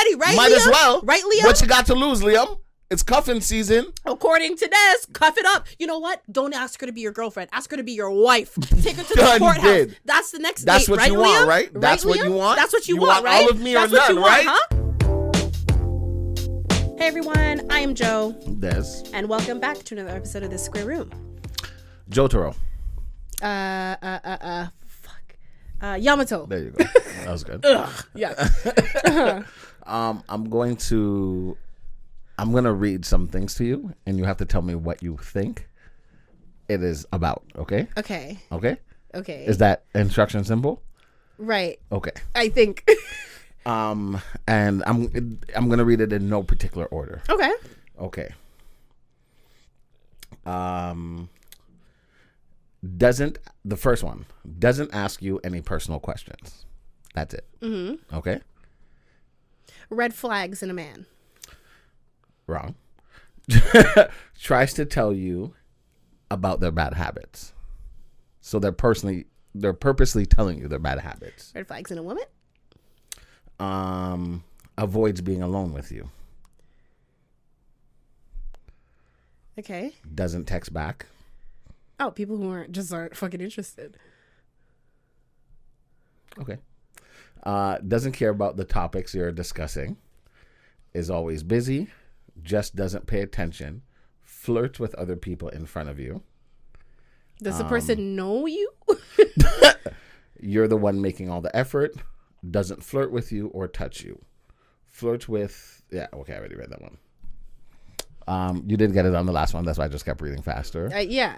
already, right? Might Liam? as well. Right, Liam? What you got to lose, Liam? It's cuffing season. According to this, cuff it up. You know what? Don't ask her to be your girlfriend. Ask her to be your wife. Take her to the courthouse. That's the next That's date, what right, you want, Liam? right? That's what you want? That's what you want, right? All of me That's or what none, you want, right? huh? Hey, everyone. I am Joe. Des. And welcome back to another episode of The Square Room. Jotaro. Yamato. There you go. That was good. Yeah. I'm gonna read some things to you, and you have to tell me what you think it is about. Okay. Okay. Okay. Okay. Is that instruction simple? Right. Okay. I think. And I'm gonna read it in no particular order. Okay. Okay. The first one doesn't ask you any personal questions. That's it. Mm-hmm. Okay. Red flags in a man. Wrong. Tries to tell you about their bad habits. So they're purposely telling you their bad habits. Red flags in a woman. Avoids being alone with you. Okay. Doesn't text back. Oh, people who aren't fucking interested. Okay. Doesn't care about the topics you're discussing. Is always busy. Just doesn't pay attention. Flirts with other people in front of you. Does the person know you? You're the one making all the effort. Doesn't flirt with you or touch you. Flirts with... Yeah, okay, I already read that one. You did get it on the last one. That's why I just kept reading faster. Yeah.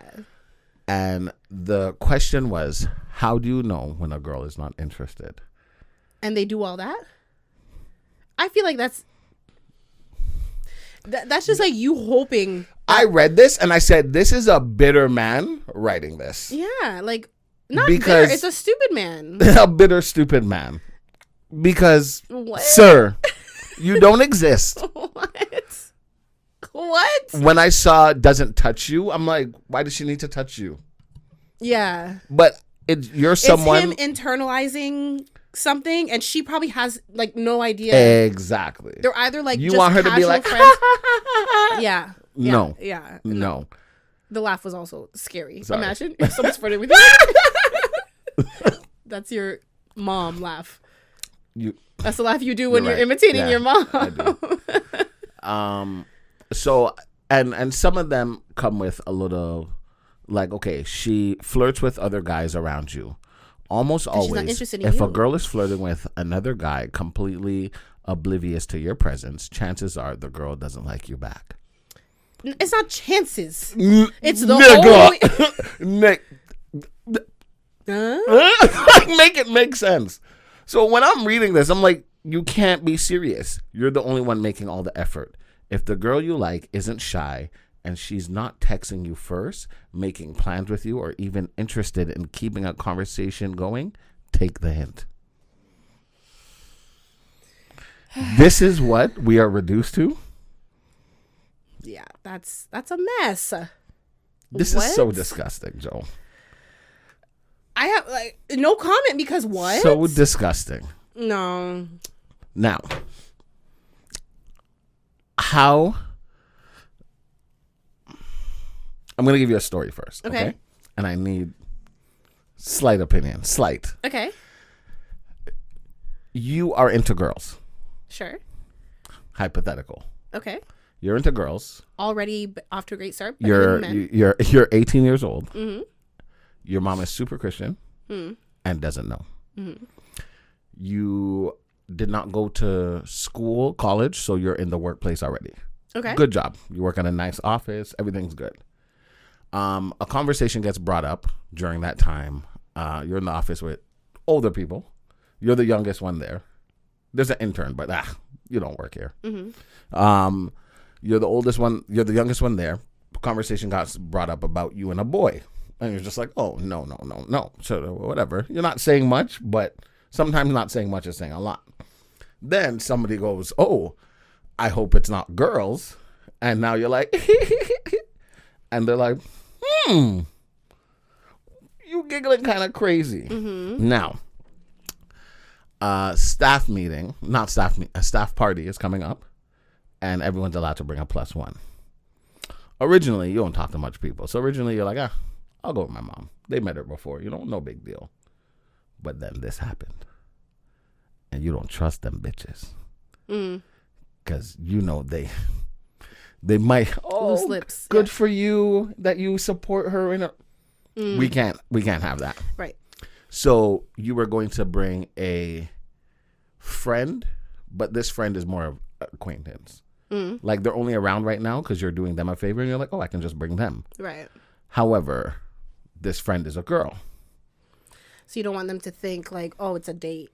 And the question was, how do you know when a girl is not interested? And they do all that? I feel like that's just like you hoping. I read this and I said, this is a bitter man writing this. Yeah, like, not because bitter. It's a stupid man. A bitter, stupid man. Because, what? Sir, you don't exist. What? When I saw doesn't touch you, I'm like, why does she need to touch you? Yeah. But you're someone... It's him internalizing something, and she probably has, like, no idea. Exactly. They're either, like, you just want her to be like... Yeah. No. Yeah. No. The laugh was also scary. Sorry. Imagine if someone's flirting with you. That's your mom laugh. That's the laugh you do when you're imitating your mom. I do. So, and some of them come with a little, like, okay, she flirts with other guys around you. Almost always, she's not interested in if you. a girl is flirting with another guy completely oblivious to your presence, chances are the girl doesn't like you back. It's not chances. It's the Nick. Make it make sense. So when I'm reading this, I'm like, you can't be serious. You're the only one making all the effort. If the girl you like isn't shy and she's not texting you first, making plans with you, or even interested in keeping a conversation going, take the hint. This is what we are reduced to. Yeah, that's a mess. This is so disgusting, Joe. I have no comment because what? So disgusting. No. Now, how... I'm going to give you a story first. Okay. And I need slight opinion. Slight. Okay. You are into girls. Sure. Hypothetical. Okay. You're into girls. Already off to a great start. You're 18 years old. Mm-hmm. Your mom is super Christian and doesn't know. Mm-hmm. You did not go to school, college, so you're in the workplace already. Okay. Good job. You work in a nice office. Everything's good. A conversation gets brought up during that time. You're in the office with older people. You're the youngest one there. There's an intern, but you don't work here. Mm-hmm. You're the oldest one. You're the youngest one there. Conversation got brought up about you and a boy. And you're just like, oh, no. So whatever. You're not saying much, but sometimes not saying much is saying a lot. Then somebody goes, oh, I hope it's not girls. And now you're like, and they're like, you giggling kind of crazy. Mm-hmm. Now, staff meeting, not staff meet, a staff party is coming up, and everyone's allowed to bring a +1. Originally, you don't talk to much people, so originally you're like, I'll go with my mom. They met her before, no big deal. But then this happened, and you don't trust them bitches, because they might loose lips. Good for you that you support her in a. We can't have that. Right. So you were going to bring a friend, but this friend is more of acquaintance. Like they're only around right now because you're doing them a favor, and you're like, I can just bring them. Right. However, this friend is a girl. So you don't want them to think like, it's a date.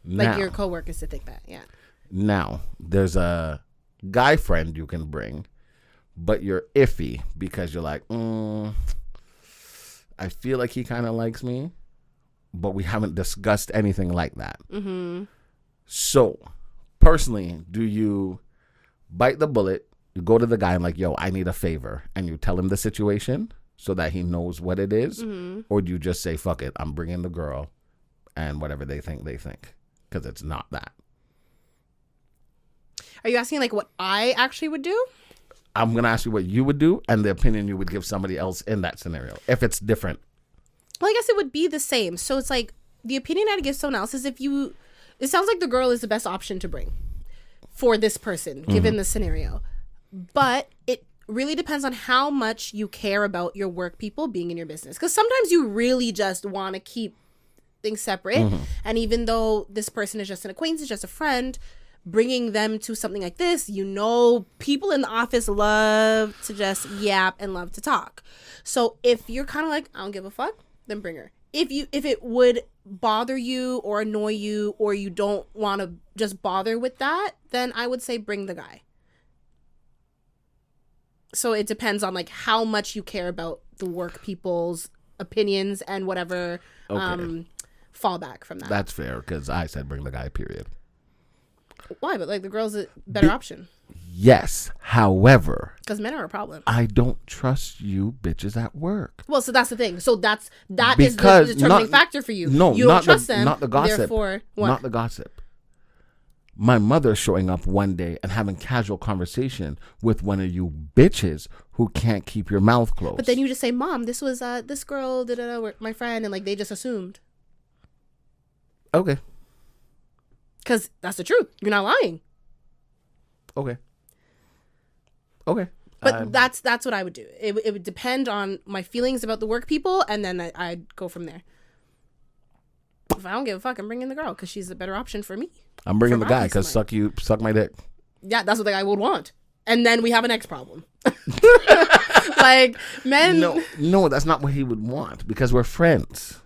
Now, like your coworkers to think that, yeah. Now, there's a guy friend you can bring, but you're iffy because you're like, I feel like he kind of likes me, but we haven't discussed anything like that. Mm-hmm. So, personally, do you bite the bullet, you go to the guy and like, I need a favor, and you tell him the situation so that he knows what it is? Mm-hmm. Or do you just say, fuck it, I'm bringing the girl, and whatever they think, because it's not that. Are you asking like what I actually would do? I'm going to ask you what you would do and the opinion you would give somebody else in that scenario, if it's different. Well, I guess it would be the same. So it's like the opinion I'd give someone else is it sounds like the girl is the best option to bring for this person, given the scenario. But it really depends on how much you care about your work people being in your business. Because sometimes you really just want to keep things separate. Mm-hmm. And even though this person is just an acquaintance, just a friend, bringing them to something like this, people in the office love to just yap and love to talk. So if you're kind of like, I don't give a fuck, then bring her. If it would bother you or annoy you, or you don't want to just bother with that, then I would say bring the guy. So it depends on like how much you care about the work people's opinions and whatever fallback from that. That's fair, because I said bring the guy, period. Why? But like the girl's a better option. Yes. However, because men are a problem. I don't trust you bitches at work. Well, so that's the thing. So that is the determining factor for you. No, you don't trust them. Not the gossip. Therefore, what? Not the gossip. My mother showing up one day and having casual conversation with one of you bitches who can't keep your mouth closed. But then you just say, Mom, this was this girl, my friend, and like they just assumed. Okay. Because that's the truth. You're not lying. Okay. But that's what I would do. It would depend on my feelings about the work people, and then I'd go from there. If I don't give a fuck, I'm bringing the girl because she's a better option for me. I'm bringing the guy because suck my dick. Yeah, that's what the guy would want. And then we have an ex problem. Like, men... No, that's not what he would want because we're friends.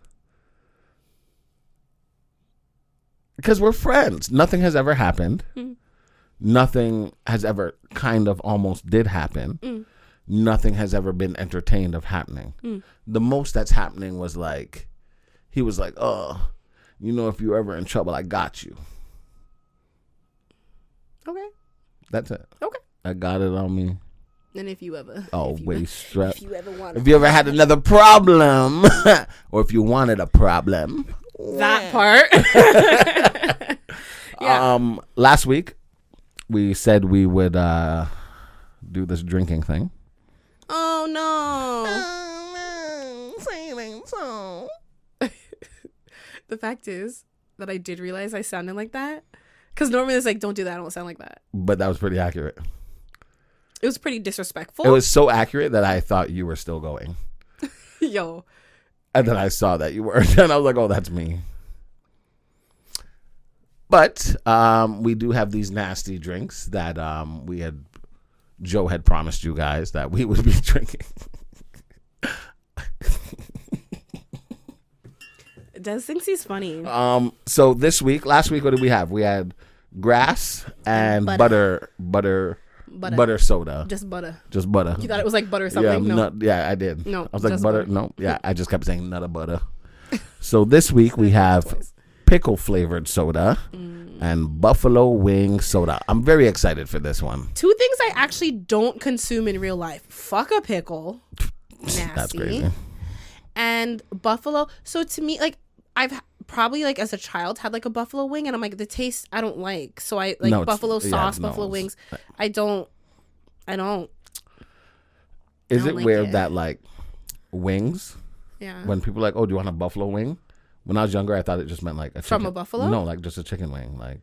Because we're friends. Nothing has ever happened. Mm. Nothing has ever kind of almost did happen. Mm. Nothing has ever been entertained of happening. Mm. The most that's happening was like, he was like, if you're ever in trouble, I got you. Okay. That's it. Okay. I got it on me. And if you ever... Always strapped. If you ever had another problem, or if you wanted a problem... That part. Yeah. Last week we said we would do this drinking thing. Oh no. The fact is that I did realize I sounded like that. Because normally it's like, don't do that, I don't sound like that. But that was pretty accurate. It was pretty disrespectful. It was so accurate that I thought you were still going. Yo. And then I saw that you were. And I was like, oh, that's me. But we do have these nasty drinks that Joe had promised you guys that we would be drinking. Des thinks he's funny. So last week, what did we have? We had grass and butter soda. Just butter. You thought it was like butter or something? Yeah, I did. No, I was like butter. No, yeah, I just kept saying nut of butter. So this week we have pickle flavored soda and buffalo wing soda. I'm very excited for this one. Two things I actually don't consume in real life. Fuck a pickle. Nasty. That's crazy. And buffalo. So to me, like, probably like as a child had like a buffalo wing, and I'm like, the taste I don't like. So I like No, buffalo sauce, no, buffalo wings. I don't. Is it like weird it. that like wings? Yeah. When people are like, oh, do you want a buffalo wing? When I was younger, I thought it just meant like a chicken. From a buffalo? No, like just a chicken wing. Like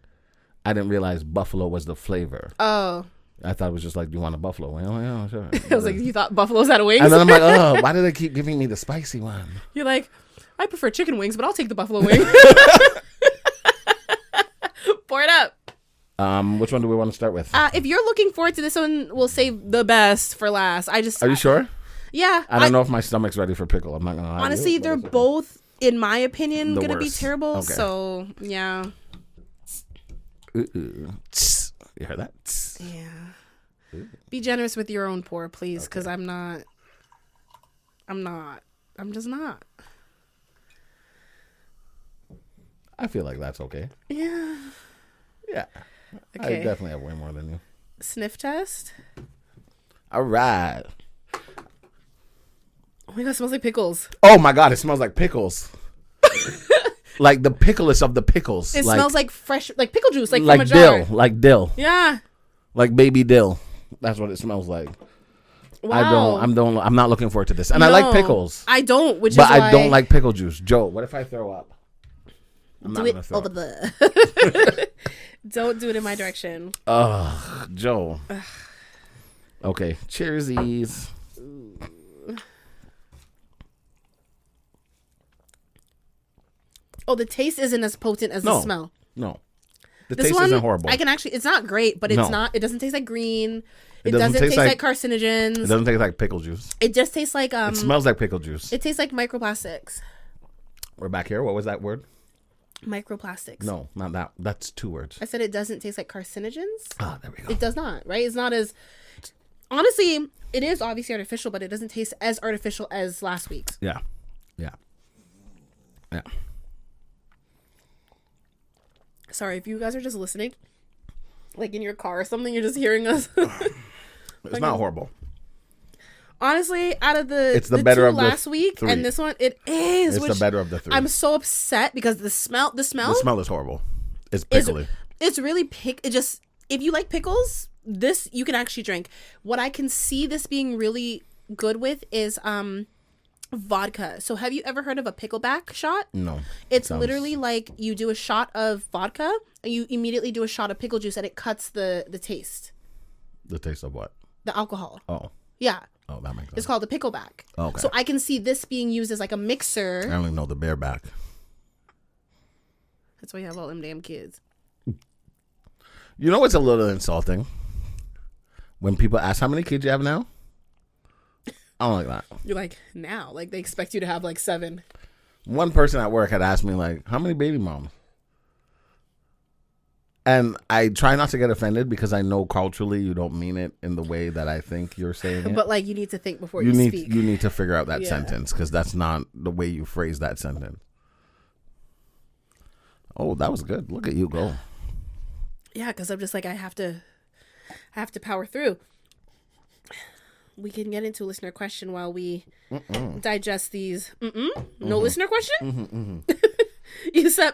I didn't realize buffalo was the flavor. Oh. I thought it was just like, do you want a buffalo wing? Oh yeah, sure. I was like, you thought buffaloes had wings? And then I'm like, oh, why do they keep giving me the spicy one? You're like, I prefer chicken wings, but I'll take the buffalo wing. Pour it up. Which one do we want to start with? If you're looking forward to this one, we'll save the best for last. Are you sure? Yeah. I don't know if my stomach's ready for pickle. I'm not gonna lie. Honestly, they're both, in my opinion, The gonna be worst. terrible. Okay. So yeah. You heard that? Yeah. Be generous with your own pour, please, because I'm just not. I feel like that's okay. Yeah. Yeah. Okay. I definitely have way more than you. Sniff test. All right. Oh my god, it smells like pickles. Oh my god, it smells like pickles. Like the picklest of the pickles. It smells like fresh, like pickle juice, like like from a jar. dill, like dill, Yeah. like baby dill. That's what it smells like. Wow. I'm not looking forward to this. And I like pickles, I don't, which but is why I don't like pickle juice. Joe, what if I throw up? I'm do not it gonna throw over up. the. Don't do it in my direction. Ugh, Joe. Okay, cheersies. Oh, the taste isn't as potent as the smell. No, the This taste one, isn't horrible. I can actually, it's not great, but it's No. not, it doesn't taste like green. It doesn't doesn't taste like It carcinogens. doesn't taste like pickle juice. It just tastes like, It smells like pickle juice. it tastes like microplastics. We're back here. What was that word? Microplastics. No, not that. That's 2 words. I said it doesn't taste like carcinogens. Ah, there we go. It does not, right? It's not as, honestly, it is obviously artificial, but it doesn't taste as artificial as last week's. Yeah. Sorry, if you guys are just listening, like in your car or something, you're just hearing us. It's not horrible. Honestly, out of the It's the better two of the last week 3. and this one, it is. It's the better of the 3. I'm so upset because the smell The smell is horrible. It's pickly. it's really it just, if you like pickles, this you can actually drink. What I can see this being really good with is vodka. So have you ever heard of a pickleback shot? No. It's literally like you do a shot of vodka and you immediately do a shot of pickle juice and it cuts the taste. The taste of what? The alcohol. Oh. Yeah. Oh, that makes sense. It's called the pickleback. Okay. So I can see this being used as like a mixer. I only know the bareback. That's why you have all them damn kids. You know what's a little insulting? When people ask how many kids you have now? I don't like that. You're like, now? Like they expect you to have like 7. One person at work had asked me like, how many baby moms? And I try not to get offended because I know culturally you don't mean it in the way that I think you're saying it. But like you need to think before you speak. You need to figure out that Yeah. sentence because that's not the way you phrase that sentence. Oh, that was good. Look at you go. Yeah, because I'm just like, I have to power through. We can get into a listener question while we digest these. No listener question? You said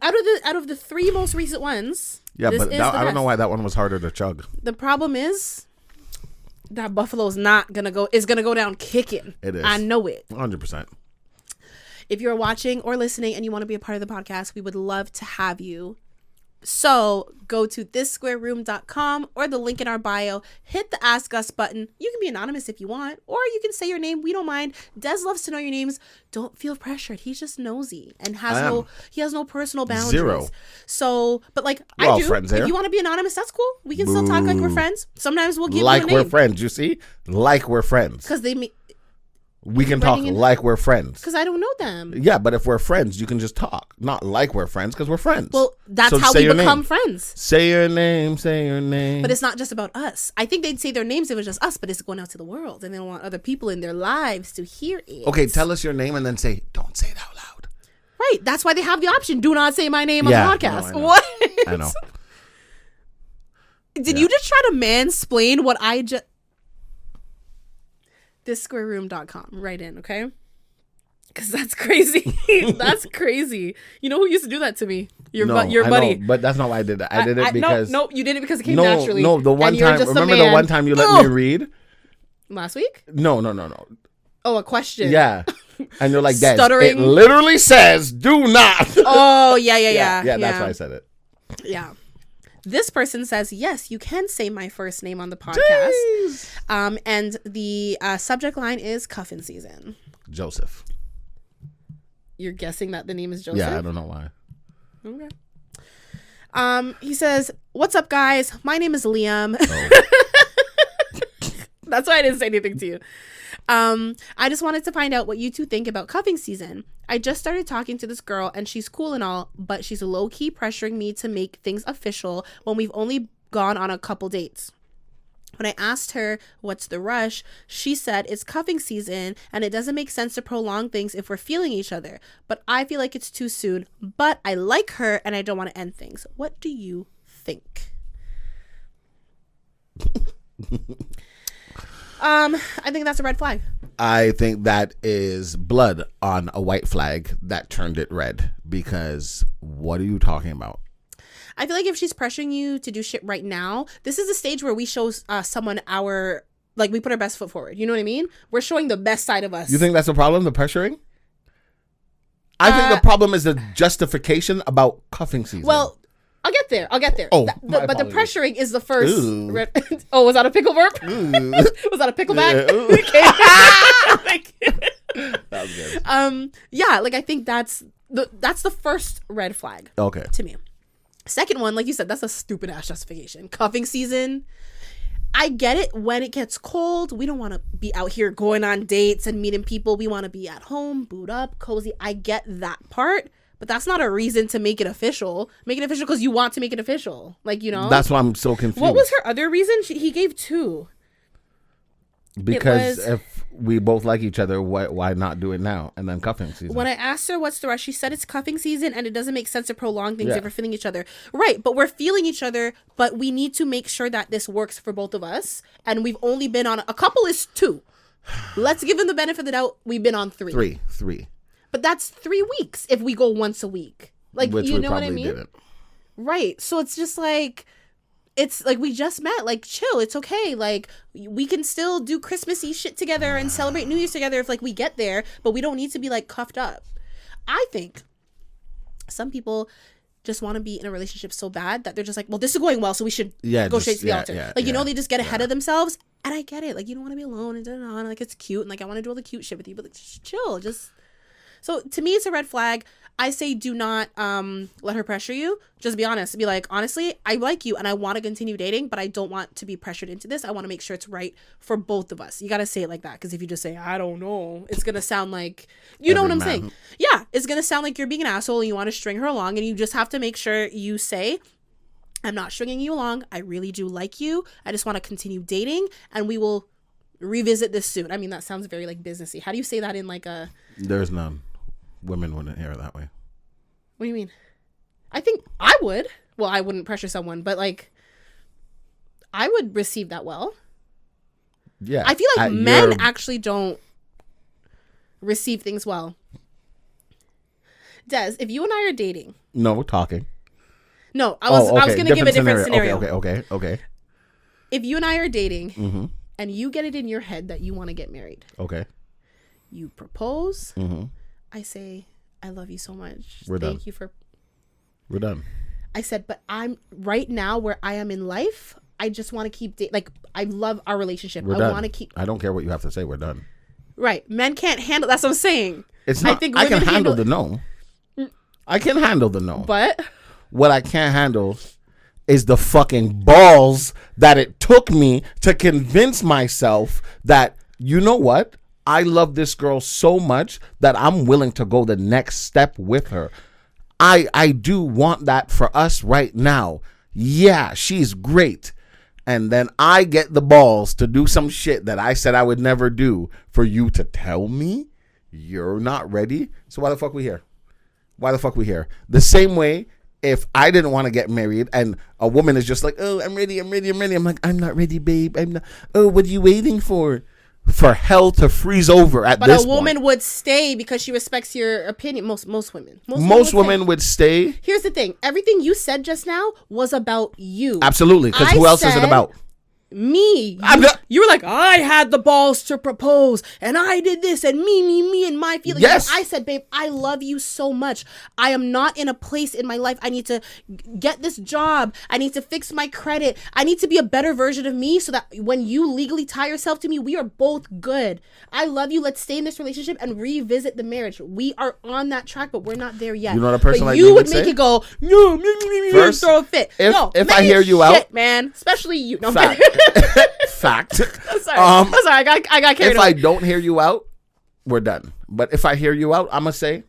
Out of the 3 most recent ones. Yeah, this but is that, the I don't know best. why that one was harder to chug. The problem is that Buffalo's not gonna go. Is gonna go down kicking. It is. I know it. 100%. If you're watching or listening and you want to be a part of the podcast, we would love to have you. So go to thissquareroom.com or the link in our bio. Hit the Ask Us button. You can be anonymous if you want, or you can say your name. We don't mind. Des loves to know your names. Don't feel pressured. He's just nosy and he has no personal boundaries. 0. So, but like We're I all do. friends If here. you want to be anonymous, that's cool. We can still talk like we're friends. Sometimes we'll give Like you a name. we're friends, you see? Like we're friends. Because We can talk writing in- like we're friends. because I don't know them. Yeah, but if we're friends, you can just talk. Not like we're friends because we're friends. Well, that's So how say we your become name. friends. Say your name, say your name. But it's not just about us. I think they'd say their names if it was just us, but it's going out to the world, and they don't want other people in their lives to hear it. Okay, tell us your name and then say, don't say it out loud. Right. That's why they have the option. Do not say my name on Yeah, the podcast. no, I know. What? I know. Did you just try to mansplain what I just... Thissquareroom.com. Right in, okay? Because that's crazy. That's crazy. You know who used to do that to me? Your buddy. Know, but that's not why I did that. I did it because... No, you did it because it came naturally. No, the one time... Remember the one time you let me read? Last week? No. Oh, a question. Yeah. And you're like, Des, stuttering. it literally says, do not. Oh, yeah. Yeah, that's why I said it. Yeah. This person says, yes, you can say my first name on the podcast. Jeez. And the subject line is cuffing season. Joseph. You're guessing that the name is Joseph? Yeah, I don't know why. Okay. He says, what's up, guys? My name is Liam. Oh. That's why I didn't say anything to you. I just wanted to find out what you two think about cuffing season. I just started talking to this girl and she's cool and all, but she's low-key pressuring me to make things official when we've only gone on a couple dates. When I asked her what's the rush, she said it's cuffing season and it doesn't make sense to prolong things if we're feeling each other. But I feel like it's too soon. But I like her and I don't want to end things. What do you think? I think that's a red flag. I think that is blood on a white flag that turned it red. Because what are you talking about? I feel like if she's pressuring you to do shit right now, this is the stage where we show someone we put our best foot forward. You know what I mean? We're showing the best side of us. You think that's the problem, the pressuring? I think the problem is the justification about cuffing season. Well, I'll get there. Oh, but the pressuring is the first. Oh, was that a pickle burp? Was that a pickleback? That was good. Yeah, like I think that's the first red flag. Okay. To me. Second one, like you said, that's a stupid ass justification. Cuffing season. I get it when it gets cold. We don't want to be out here going on dates and meeting people. We want to be at home, boot up, cozy. I get that part, but that's not a reason to make it official. Make it official because you want to make it official. Like, you know? That's why I'm so confused. What was her other reason? He gave two. Because if we both like each other, why not do it now? And then cuffing season. When I asked her what's the rush, she said it's cuffing season and it doesn't make sense to prolong things if we're feeling each other. Right, but we're feeling each other, but we need to make sure that this works for both of us. And we've only been on... A couple is 2. Let's give them the benefit of the doubt. We've been on 3. 3. But that's 3 weeks if we go once a week. Like, which you know what I mean? Didn't. Right. So it's just like... It's like we just met, like chill, it's okay. Like we can still do Christmassy shit together and celebrate New Year's together if like we get there, but we don't need to be like cuffed up. I think some people just want to be in a relationship so bad that they're just like, well, this is going well, so we should go straight to the altar. Like, you know, they just get ahead of themselves. And I get it. Like, you don't want to be alone and like it's cute and like I want to do all the cute shit with you, but like, just chill. So to me, it's a red flag. I say do not let her pressure you. Just be honest. Be like, honestly, I like you and I want to continue dating, but I don't want to be pressured into this. I want to make sure it's right for both of us. You got to say it like that. Because if you just say, I don't know, it's going to sound like, you know what I'm saying? Yeah, it's going to sound like you're being an asshole and you want to string her along. And you just have to make sure you say, I'm not stringing you along. I really do like you. I just want to continue dating and we will revisit this soon. I mean, that sounds very like businessy. How do you say that in like a... There's none. Women wouldn't hear it that way. What do you mean? I think I would. Well, I wouldn't pressure someone, but like, I would receive that well. Yeah. I feel like men actually don't receive things well. Des, if you and I are dating. No, we're talking. No, I was going to give a different scenario. Okay. If you and I are dating and you get it in your head that you want to get married. Okay. You propose. I say, I love you so much. We're done. We're done. I said, but I'm right now where I am in life. I just want to keep like I love our relationship. I want to keep. I don't care what you have to say. We're done. Right. Men can't handle. That's what I'm saying. It's not. I can handle the no. I can handle the no. But what I can't handle is the fucking balls that it took me to convince myself that, you know what? I love this girl so much that I'm willing to go the next step with her. I do want that for us right now. Yeah, she's great. And then I get the balls to do some shit that I said I would never do for you to tell me you're not ready. So why the fuck we here? The same way if I didn't want to get married and a woman is just like, oh, I'm ready. I'm like, I'm not ready, babe. I'm not. Oh, what are you waiting for? for hell to freeze over at But this a woman point. would stay because she respects your opinion. Most women. Most women would stay. Here's the thing. Everything you said just now was about you. Absolutely. Because who else is it about? Me. You were like, I had the balls to propose and I did this and me and my feelings. Yes. I said, babe, I love you so much. I am not in a place in my life. I need to get this job. I need to fix my credit. I need to be a better version of me so that when you legally tie yourself to me, we are both good. I love you. Let's stay in this relationship and revisit the marriage. We are on that track, but we're not there yet. You know what a person but like you me would would make say? it go, no, First, throw a fit. if I hear you out, man, especially you. No, fact. Fact. I'm sorry. I'm sorry. I got carried If away. I don't hear you out, we're done. But if I hear you out, I'm gonna say,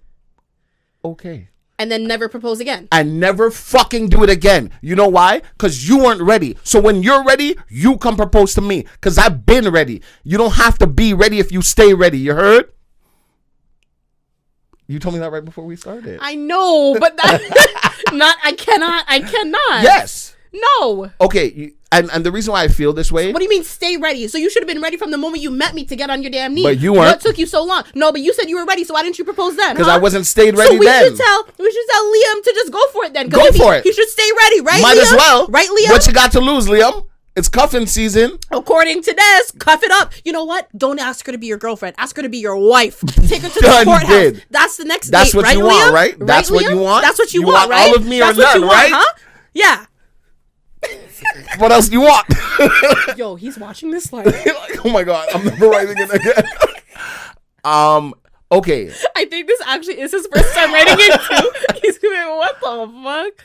okay. And then never propose again. And never fucking do it again. You know why? Because you weren't ready. So when you're ready, you come propose to me. Because I've been ready. You don't have to be ready if you stay ready. You heard? You told me that right before we started. I know, but that I cannot. Yes. No. Okay. And the reason why I feel this way. What do you mean stay ready? So you should have been ready from the moment you met me to get on your damn knees. But you weren't. What took you so long? No, but you said you were ready, so why didn't you propose then? Because I wasn't stayed ready so we then. should tell Liam to just go for it then. Go for it. He should stay ready, right? Might Liam? as well. Right, Liam? What you got to lose, Liam? It's cuffing season. According to this, cuff it up. You know what? Don't ask her to be your girlfriend. Ask her to be your wife. Take her to the Done courthouse. did. That's the next That's date, what right, you want, Liam? right? That's what you want? That's what you You want, want right? all of me or That's what none, you want, right? huh? Yeah. What else do you want? Yo, he's watching this like Oh my god, I'm never writing it again. Okay. I think this actually is his first time writing it too. He's going, what the fuck?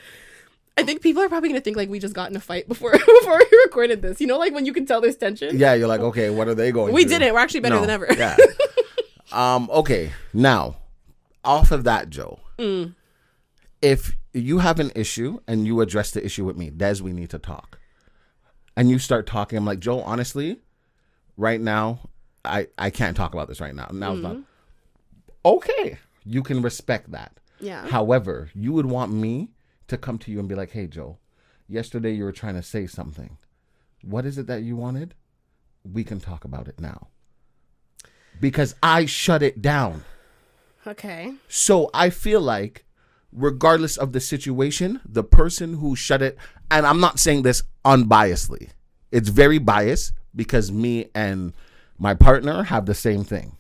I think people are probably gonna think like we just got in a fight before we recorded this. You know, like when you can tell there's tension. Yeah, you're like, okay, what are they going We through? didn't. We're actually better than ever. Yeah. Okay. Now, off of that, Joe. If you have an issue and you address the issue with me, Des, we need to talk. And you start talking, I'm like, Joe, honestly, right now, I can't talk about this right now. Now it's not. Okay. You can respect that. Yeah. However, you would want me to come to you and be like, hey, Joe, yesterday you were trying to say something. What is it that you wanted? We can talk about it now. Because I shut it down. Okay. So I feel like regardless of the situation, the person who shut it, and I'm not saying this unbiasedly, it's very biased because me and my partner have the same thing.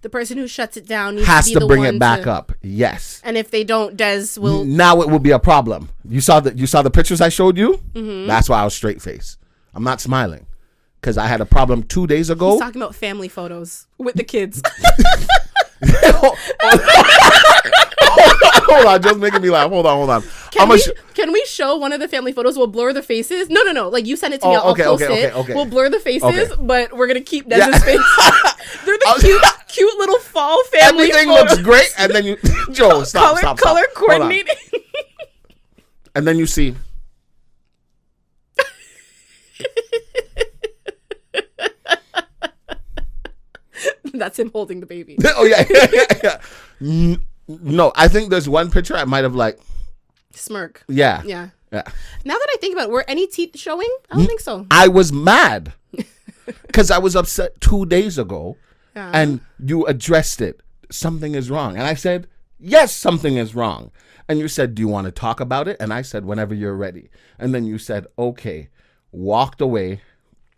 The person who shuts it down needs Has to be to the bring one it back up. Yes. And if they don't, Des will. Now it will be a problem. You saw the pictures I showed you? That's why I was straight face. I'm not smiling because I had a problem 2 days ago. He's talking about family photos with the kids. Hold on, just making me laugh. Hold on. Can we show one of the family photos? We'll blur the faces. No. Like you send it to me. I'll post it. Okay. We'll blur the faces, Okay. but we're gonna keep Des's face. They're the cute little fall family. Everything photos. looks great, and then you, Joe, stop. Color coordinating. And then you see. That's him holding the baby. Oh yeah. No, I think there's one picture I might have like. Smirk. Yeah. Yeah. Now that I think about it, were any teeth showing? I don't think so. I was mad because I was upset 2 days ago, and you addressed it. Something is wrong, and I said, yes, something is wrong. And you said, do you want to talk about it? And I said, whenever you're ready. And then you said, okay. Walked away.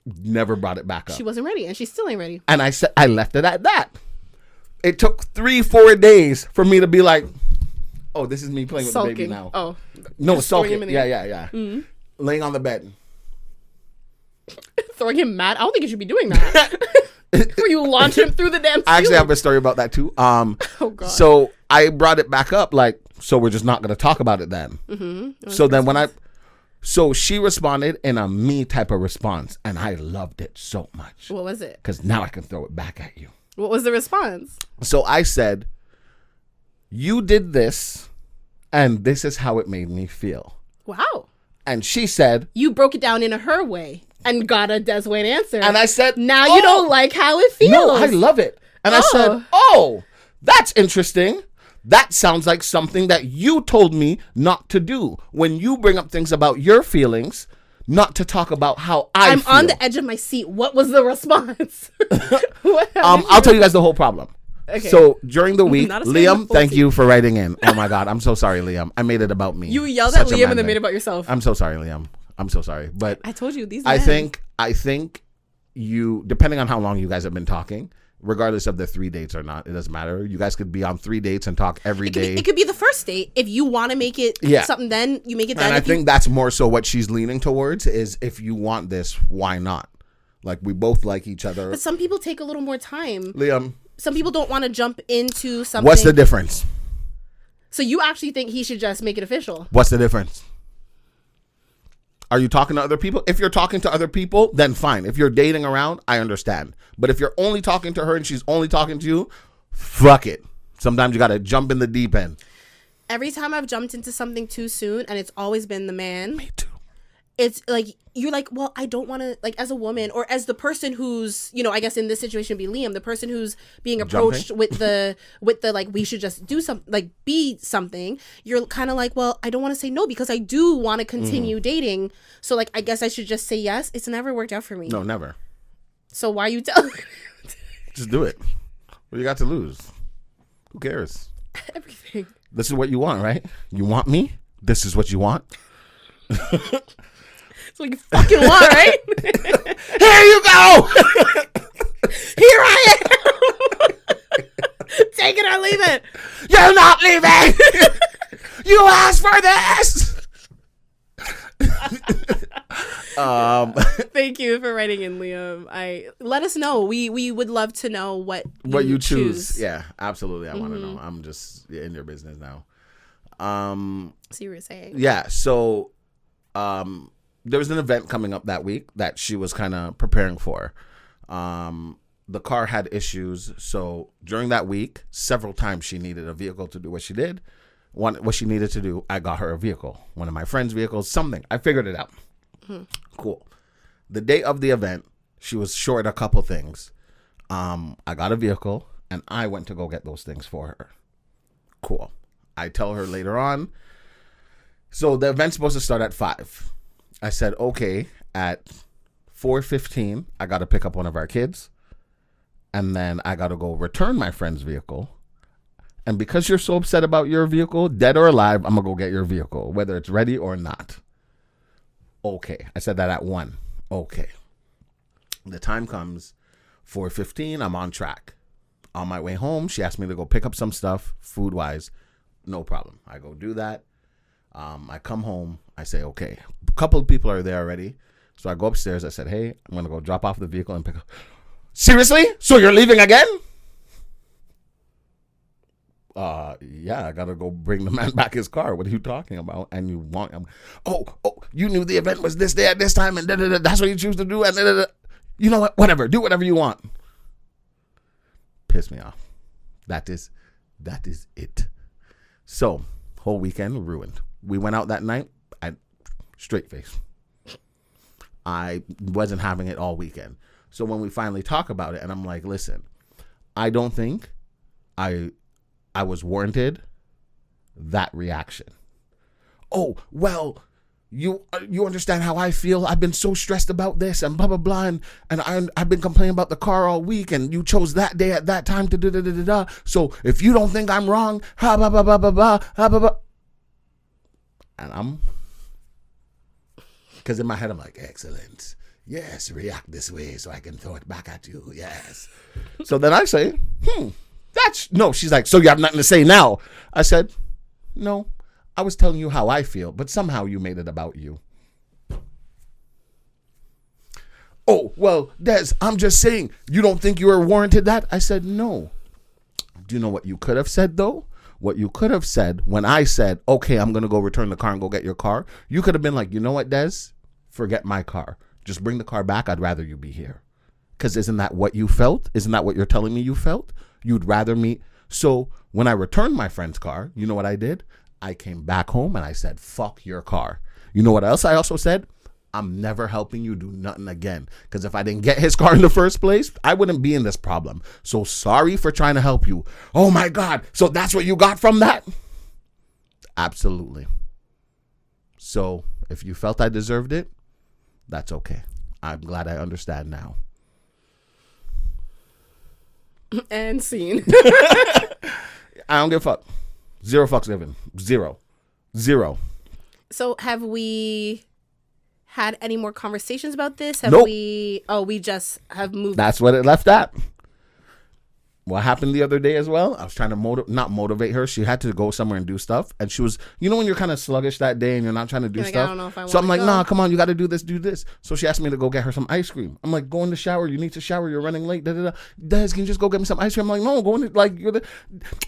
Never brought it back up. She wasn't ready, and she still ain't ready. And I said, I left it at that. It took 3-4 days for me to be like, oh, this is me playing with the baby now. Oh. No, Just throwing him sulking. in the air. Yeah. Laying on the bed. Throwing him mad? I don't think you should be doing that. Where you launch him through the damn ceiling. I actually have a story about that too. Oh, God. So I brought it back up like, so we're just not going to talk about it then. So then so she responded in a me type of response, and I loved it so much. What was it? Because now I can throw it back at you. What was the response? So I said, you did this, and this is how it made me feel. Wow. And she said, You broke it down in her way and got a Des Wayne answer. and I said, now you don't like how it feels. No, I love it. And I said, oh, that's interesting. That sounds like something that you told me not to do. When you bring up things about your feelings, not to talk about how I'm feel. on the edge of my seat. What was the response? I'll tell you guys the whole problem. Okay. So during the week, Not a Liam, thank seat. you for writing in. Oh my God, I'm so sorry, Liam. I made it about me. You yelled Such at a Liam man and then thing. made it about yourself. I'm so sorry, Liam. I'm so sorry, but I told you these. I men. think you, depending on how long you guys have been talking, regardless of the 3 dates or not, it doesn't matter. You guys could be on 3 dates and talk every day. It could be the first date. If you want to make it something, then you make it. Then and I think that's more so what she's leaning towards is if you want this, why not? Like we both like each other. But some people take a little more time. Liam, Some people don't want to jump into something. what's the difference? So you actually think he should just make it official? What's the difference? Are you talking to other people? If you're talking to other people, then fine. If you're dating around, I understand. But if you're only talking to her and she's only talking to you, fuck it. Sometimes you got to jump in the deep end. Every time I've jumped into something too soon, and it's always been the man. Me too. It's like, you're like, well, I don't want to, like, as a woman, or as the person who's, you know, I guess in this situation be Liam, the person who's being approached with the like, we should just do something, like, be something. You're kind of like, well, I don't want to say no because I do want to continue dating. So, like, I guess I should just say yes. It's never worked out for me. No, never. So why are you telling Just do it. What do you got to lose? Who cares? everything? This is what you want, right? You want me? This is what you want? It's what you fucking want, right? Here you go! Here I am! Take it or leave it! You're not leaving! You asked for this! Thank you for writing in, Liam. Let us know. We would love to know what you choose. Yeah, absolutely. I want to know. I'm just in your business now. See what you're saying. Yeah, so there was an event coming up that week that she was kind of preparing for. The car had issues, so during that week, several times she needed a vehicle to do what she did. What she needed to do, I got her a vehicle. One of my friend's vehicles, something. I figured it out. Cool. The day of the event, she was short a couple things. I got a vehicle, and I went to go get those things for her. Cool. I tell her later on. So the event's supposed to start at 5. I said, okay, at 4:15, I got to pick up one of our kids. And then I got to go return my friend's vehicle. And because you're so upset about your vehicle, dead or alive, I'm going to go get your vehicle, whether it's ready or not. Okay. I said that at 1. Okay. The time comes, 4:15, I'm on track. On my way home, she asked me to go pick up some stuff, food-wise. No problem. I go do that. I come home. I say, okay. A couple of people are there already. So I go upstairs. I said, hey, I'm going to go drop off the vehicle and pick up. Seriously? So you're leaving again? Yeah, I got to go bring the man back his car. What are you talking about? And you want him. Oh, you knew the event was this day at this time and that's what you choose to do. And you know what? Whatever. Do whatever you want. Piss me off. That is it. So, whole weekend ruined. We went out that night. Straight face. I wasn't having it all weekend. So when we finally talk about it, and I'm like, listen, I don't think I was warranted that reaction. Oh, well, you understand how I feel. I've been so stressed about this and blah, blah, blah. And I've been complaining about the car all week and you chose that day at that time to da-da-da-da-da. So if you don't think I'm wrong, ha, blah, blah, blah, blah, blah, ha, blah, blah. And because in my head, I'm like, excellent. Yes, react this way so I can throw it back at you. Yes. So then I say, no. She's like, so you have nothing to say now? I said, no. I was telling you how I feel, but somehow you made it about you. Oh, well, Des, I'm just saying, you don't think you were warranted that? I said, no. Do you know what you could have said, though? What you could have said when I said, okay, I'm going to go return the car and go get your car. You could have been like, you know what, Des? Forget my car. Just bring the car back. I'd rather you be here. Because isn't that what you felt? Isn't that what you're telling me you felt? You'd rather me. So when I returned my friend's car, you know what I did? I came back home and I said, fuck your car. You know what else I also said? I'm never helping you do nothing again. Because if I didn't get his car in the first place, I wouldn't be in this problem. So sorry for trying to help you. Oh my God. So that's what you got from that? Absolutely. So if you felt I deserved it, That's okay. I'm glad I understand now. And scene. I don't give a fuck. 0 fucks given. 0. So have we had any more conversations about this? Nope. We just have moved. That's what it left at. What happened the other day as well, I was trying to not motivate her. She had to go somewhere and do stuff. And she was, when you're kind of sluggish that day and you're not trying to do stuff. I don't know if I so I'm like, go. nah, come on, you got to do this. So she asked me to go get her some ice cream. I'm like, go in the shower. You need to shower. You're running late. Des, can you just go get me some ice cream? I'm like, no, go in.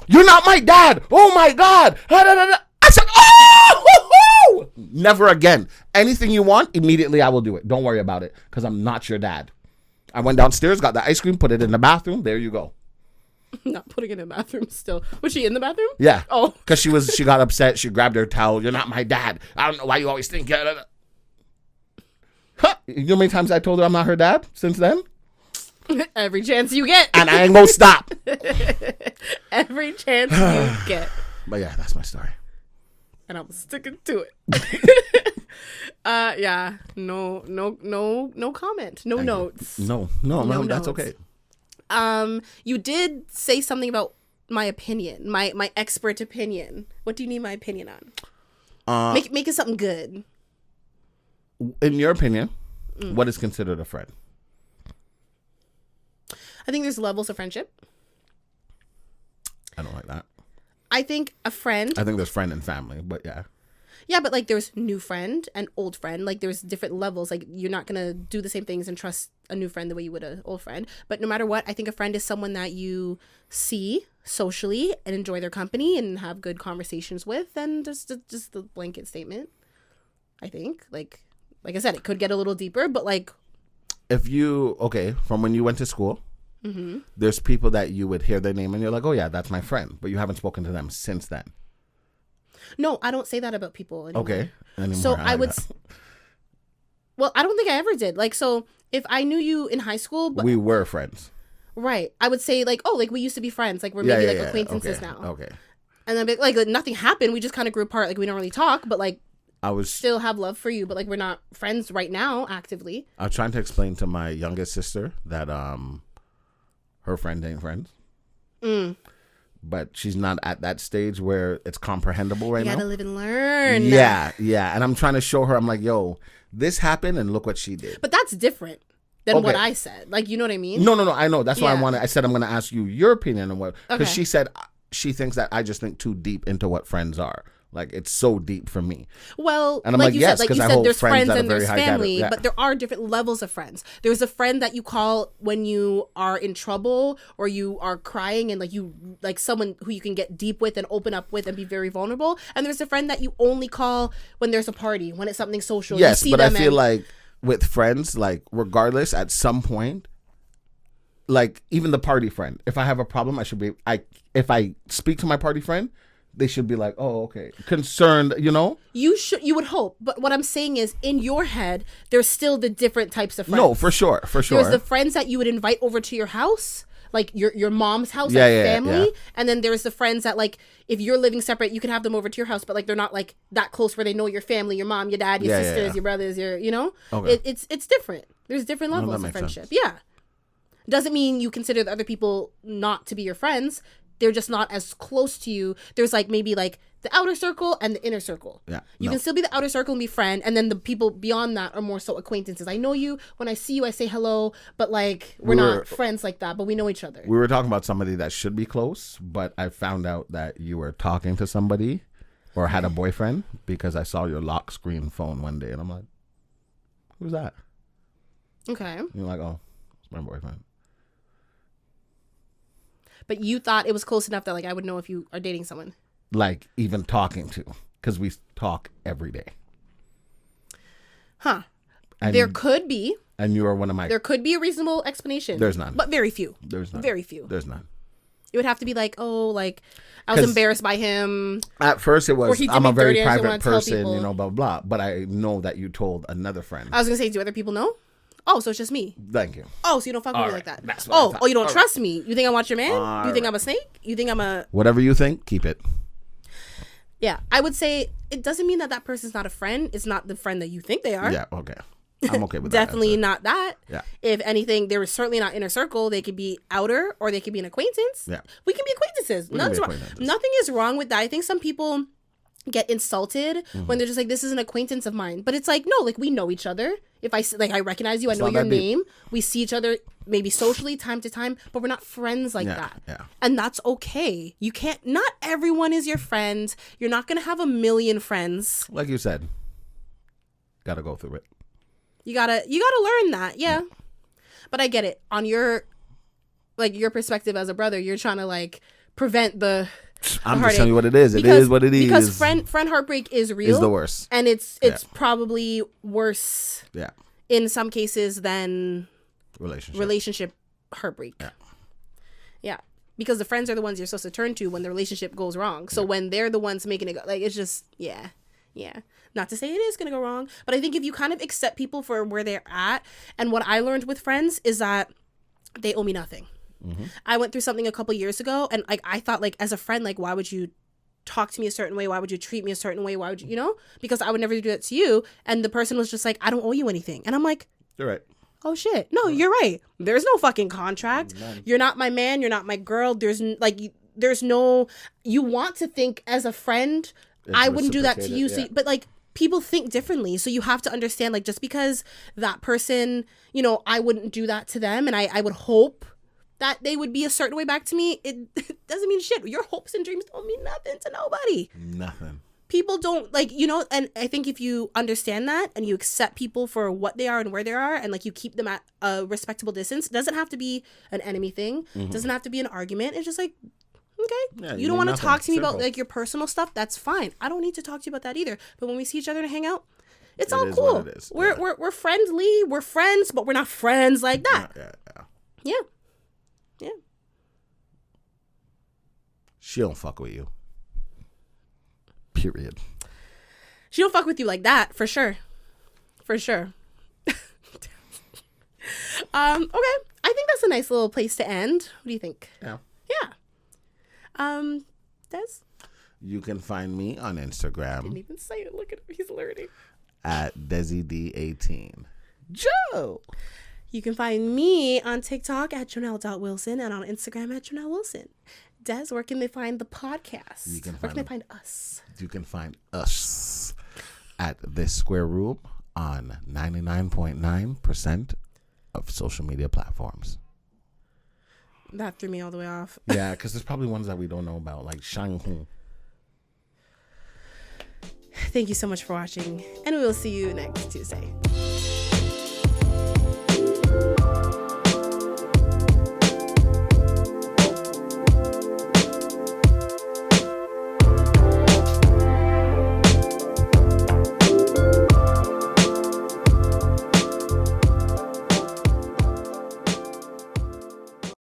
You're not my dad. Oh my God. I said, oh, never again. Anything you want, immediately I will do it. Don't worry about it because I'm not your dad. I went downstairs, got the ice cream, put it in the bathroom. There you go. Not putting it in the bathroom still. Was she in the bathroom? Yeah. Oh. Because she got upset. She grabbed her towel. You're not my dad. I don't know why you always think. Huh. You know how many times I told her I'm not her dad since then? Every chance you get. And I ain't gonna stop. Every chance you get. But yeah, that's my story. And I'm sticking to it. Yeah. No comment. No notes. No, that's okay. You did say something about my opinion, my expert opinion. What do you need my opinion on? Make it something good. In your opinion, what is considered a friend? I think there's levels of friendship. I don't like that. I think a friend. I think there's friend and family, but yeah. Yeah, but like there's new friend and old friend. Like there's different levels. Like you're not going to do the same things and trust a new friend the way you would an old friend. But no matter what, I think a friend is someone that you see socially and enjoy their company and have good conversations with. And just the blanket statement, I think. Like I said, it could get a little deeper, but like. From when you went to school, there's people that you would hear their name and you're like, oh yeah, that's my friend. But you haven't spoken to them since then. No, I don't say that about people anymore. Okay. Anymore, so I would. Well, I don't think I ever did. Like, so if I knew you in high school, but we were friends. Right. I would say like, oh, like we used to be friends. Like we're maybe acquaintances now. Okay. And then like nothing happened. We just kind of grew apart. Like we don't really talk, but like I was still have love for you. But like we're not friends right now actively. I was trying to explain to my youngest sister that her friend ain't friends. But she's not at that stage where it's comprehensible right now. You gotta live and learn. Yeah. And I'm trying to show her, I'm like, yo, this happened and look what she did. But that's different than what I said. Like, you know what I mean? No, I know. That's why I said I'm going to ask you your opinion on what, because Okay. she said she thinks that I just think too deep into what friends are. Like, it's so deep for me. Well, and I'm like like, you yes, said, there's friends and there's family, but there are different levels of friends. There's a friend that you call when you are in trouble or you are crying and like someone who you can get deep with and open up with and be very vulnerable. And there's a friend that you only call when there's a party, when it's something social. Yes, you see but I them feel like with friends, like regardless, at some point, like even the party friend, if I have a problem, if I speak to my party friend, they should be like, oh, okay. Concerned, you know? You would hope. But what I'm saying is, in your head, there's still the different types of friends. No, for sure. There's the friends that you would invite over to your house, like your mom's house, family. Yeah. And then there's the friends that, like, if you're living separate, you can have them over to your house, but, like, they're not, like, that close where they know your family, your mom, your dad, your sisters, your brothers, you know? Okay. It's different. There's different levels of friendship. Sense. Yeah. Doesn't mean you consider the other people not to be your friends. They're just not as close to you. There's like maybe like the outer circle and the inner circle. Yeah, you can still be the outer circle and be friend, and then the people beyond that are more so acquaintances. I know you. When I see you, I say hello, but like we're not friends like that, but we know each other. We were talking about somebody that should be close, but I found out that you were talking to somebody or had a boyfriend because I saw your lock screen phone one day, and I'm like, who's that? Okay. And you're like, oh, it's my boyfriend. But you thought it was close enough that like I would know if you are dating someone. Like even talking to, because we talk every day. Huh. And there could be. And you are one of my. There could be a reasonable explanation. There's none. But very few. There's none. Very few. There's none. It would have to be like, oh, like I was embarrassed by him. At first it was, I'm a very private person, you know, blah, blah, blah. But I know that you told another friend. I was going to say, do other people know? Oh, so it's just me. Thank you. Oh, so you don't fuck with me like that. Oh, you don't trust me. You think I want your man? You think I'm a snake? You think I'm a... Whatever you think, keep it. Yeah, I would say it doesn't mean that person's not a friend. It's not the friend that you think they are. Yeah, okay. I'm okay with Definitely that. not that. Yeah. If anything, they were certainly not inner circle. They could be outer, or they could be an acquaintance. Yeah. We can be acquaintances. Nothing is wrong with that. I think some people get insulted when they're just like, this is an acquaintance of mine. But it's like, no, like, we know each other. If I recognize you, I know your name. We see each other maybe socially time to time, but we're not friends like that. Yeah. And that's okay. You can't, not everyone is your friend. You're not going to have a million friends. Like you said, gotta go through it. You gotta learn that. Yeah. But I get it. On your perspective as a brother, you're trying to like prevent the I'm just telling you what it is. It is what it is. Because friend heartbreak is real. Is the worst. And it's probably worse in some cases than relationship heartbreak. Yeah. Because the friends are the ones you're supposed to turn to when the relationship goes wrong. So when they're the ones making it go, like, it's just, yeah. Not to say it is going to go wrong, but I think if you kind of accept people for where they're at, and what I learned with friends is that they owe me nothing. I went through something a couple years ago, and like I thought, like, as a friend, like, why would you talk to me a certain way? Why would you treat me a certain way? Why would you, because I would never do that to you. And the person was just like, I don't owe you anything. And I'm like, you're right. Oh shit. No, you're right. There's no fucking contract. None. You're not my man. You're not my girl. There's no, you want to think as a friend, I wouldn't do that to you. So, but like, people think differently. So you have to understand, like, just because that person, I wouldn't do that to them, and I would hope that they would be a certain way back to me, it doesn't mean shit. Your hopes and dreams don't mean nothing to nobody. Nothing. People don't, like, and I think if you understand that and you accept people for what they are and where they are, and like you keep them at a respectable distance, it doesn't have to be an enemy thing. It doesn't have to be an argument. It's just like, okay, you don't want to talk to me about like your personal stuff. That's fine. I don't need to talk to you about that either. But when we see each other to hang out, it's all cool. We're friendly. We're friends, but we're not friends like that. Yeah. She don't fuck with you. Period. She don't fuck with you like that, for sure. Okay. I think that's a nice little place to end. What do you think? Yeah. Des? You can find me on Instagram. Didn't even say it. Look at him. He's learning. At DesiD18. Joe. You can find me on TikTok at Jonelle.Wilson and on Instagram at Jonelle Wilson. Des, where can they find the podcast? Where can they find us? You can find us at This Square Room on 99.9% of social media platforms. That threw me all the way off. Yeah, because there's probably ones that we don't know about, like Shanghai. Thank you so much for watching, and we will see you next Tuesday.